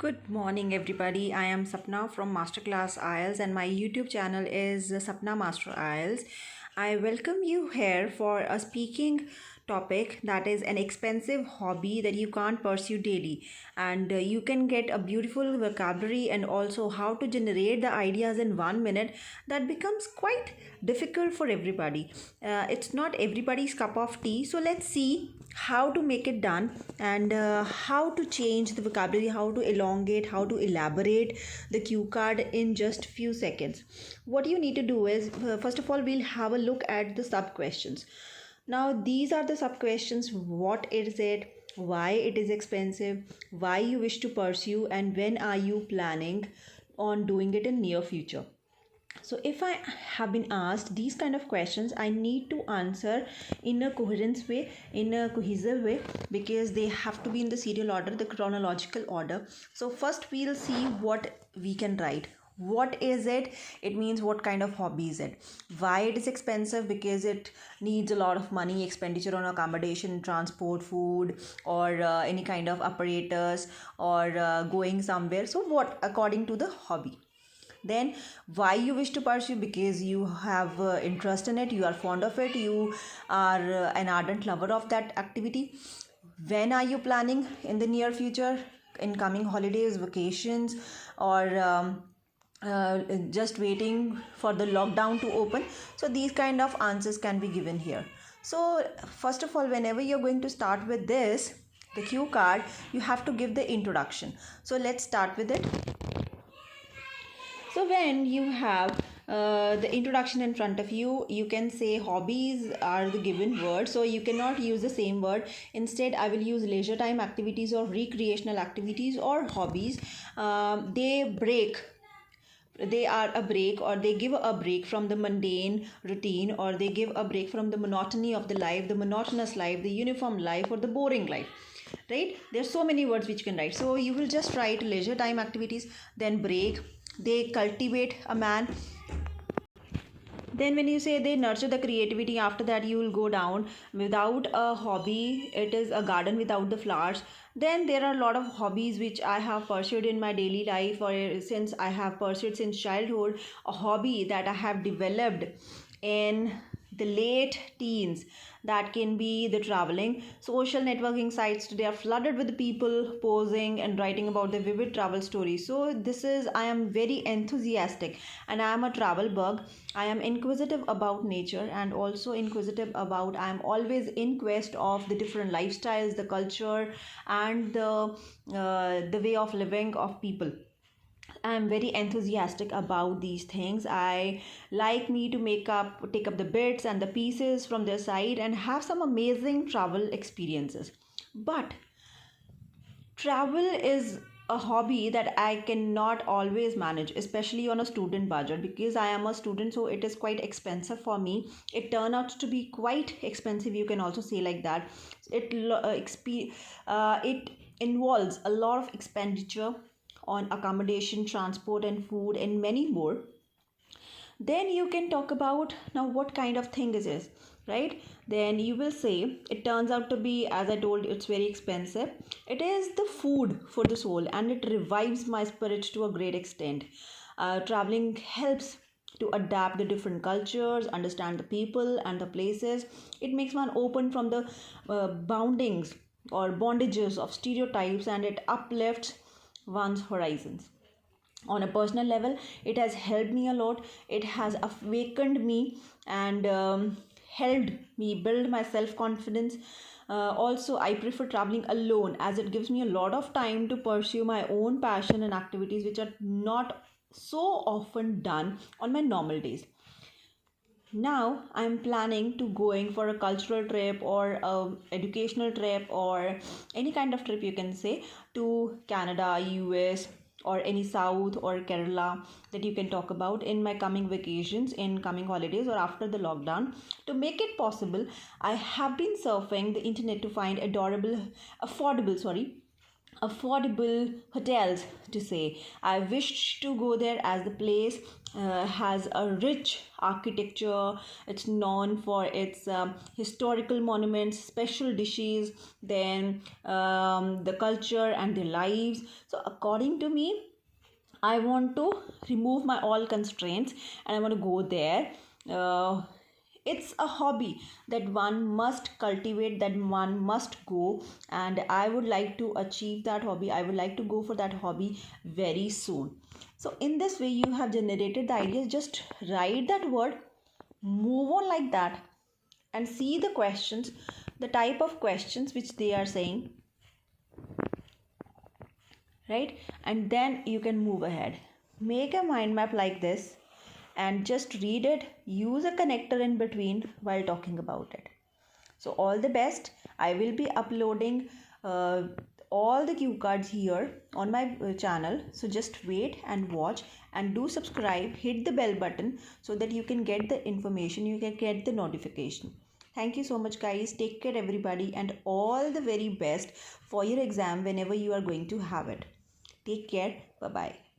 Good morning, everybody. I am Sapna from Masterclass IELTS, and my YouTube channel is Sapna Master IELTS. I welcome you here for a speaking topic that is an expensive hobby that you can't pursue daily, and you can get a beautiful vocabulary and also how to generate the ideas in 1 minute. That becomes quite difficult for everybody. It's not everybody's cup of tea, so let's see how to make it done and how to change the vocabulary, how to elongate, how to elaborate the cue card in just few seconds. What you need to do is, first of all, we'll have a look at the sub questions. Now these are the sub questions: what is it, why it is expensive, why you wish to pursue, and when are you planning on doing it in near future. So if I have been asked these kind of questions, I need to answer in a coherent way, in a cohesive way, because they have to be in the serial order, the chronological order. So first we'll see what we can write. What is it? It means what kind of hobby is it? Why it is expensive? Because it needs a lot of money, expenditure on accommodation, transport, food, or any kind of apparatus, or going somewhere. So what according to the hobby. Then why you wish to pursue? Because you have interest in it, you are fond of it, you are an ardent lover of that activity. When are you planning in the near future, in coming holidays, vacations, or just waiting for the lockdown to open? So these kind of answers can be given here. So first of all, whenever you're going to start with this, the cue card, you have to give the introduction. So let's start with it. So when you have the introduction in front of you, you can say hobbies are the given word. So you cannot use the same word. Instead, I will use leisure time activities or recreational activities or hobbies. They are a break, or they give a break from the mundane routine, or they give a break from the monotony of the life, the monotonous life, the uniform life, or the boring life. Right? There's so many words which you can write. So you will just write leisure time activities, then break. They cultivate a man. Then when you say they nurture the creativity, after that you will go down. Without a hobby, it is a garden without the flowers. Then there are a lot of hobbies which I have pursued in my daily life, or since I have pursued since childhood. A hobby that I have developed in the late teens, that can be the traveling. Social networking sites today are flooded with people posing and writing about their vivid travel stories. So this is, I am very enthusiastic, and I am a travel bug. I am inquisitive about nature, and also inquisitive about, I am always in quest of the different lifestyles, the culture, and the way of living of people. I'm very enthusiastic about these things. I like me to take up the bits and the pieces from their side and have some amazing travel experiences. But travel is a hobby that I cannot always manage, especially on a student budget, because I am a student, so it is quite expensive for me. It turned out to be quite expensive, you can also say like that. It involves a lot of expenditure on accommodation, transport, and food, and many more. Then you can talk about now what kind of thing is this, right? Then you will say it turns out to be, as I told you, it's very expensive. It is the food for the soul, and it revives my spirit to a great extent. Traveling helps to adapt the different cultures, understand the people and the places. It makes one open from the boundings or bondages of stereotypes, and it uplifts one's horizons. On a personal level, it has helped me a lot. It has awakened me and helped me build my self confidence. Also, I prefer traveling alone, as it gives me a lot of time to pursue my own passion and activities which are not so often done on my normal days. Now I'm planning to going for a cultural trip, or a educational trip, or any kind of trip, you can say, to Canada, US, or any south or Kerala, that you can talk about in my coming vacations, in coming holidays, or after the lockdown. To make it possible, I have been surfing the internet to find affordable, affordable hotels to say. I wish to go there as the place has a rich architecture. It's known for its historical monuments, special dishes, then the culture and the lives. So according to me, I want to remove my all constraints and I want to go there. Uh, it's a hobby that one must cultivate, that one must go, and I would like to achieve that hobby. I would like to go for that hobby very soon. So, in this way, you have generated the ideas. Just write that word, move on like that, and see the questions, the type of questions which they are saying, right? And then you can move ahead. Make a mind map like this and just read it. Use a connector in between while talking about it. So all the best. I will be uploading all the cue cards here on my channel. So just wait and watch, and do subscribe, hit the bell button so that you can get the information, you can get the notification. Thank you so much guys. Take care everybody, and all the very best for your exam whenever you are going to have it. Take care. Bye bye.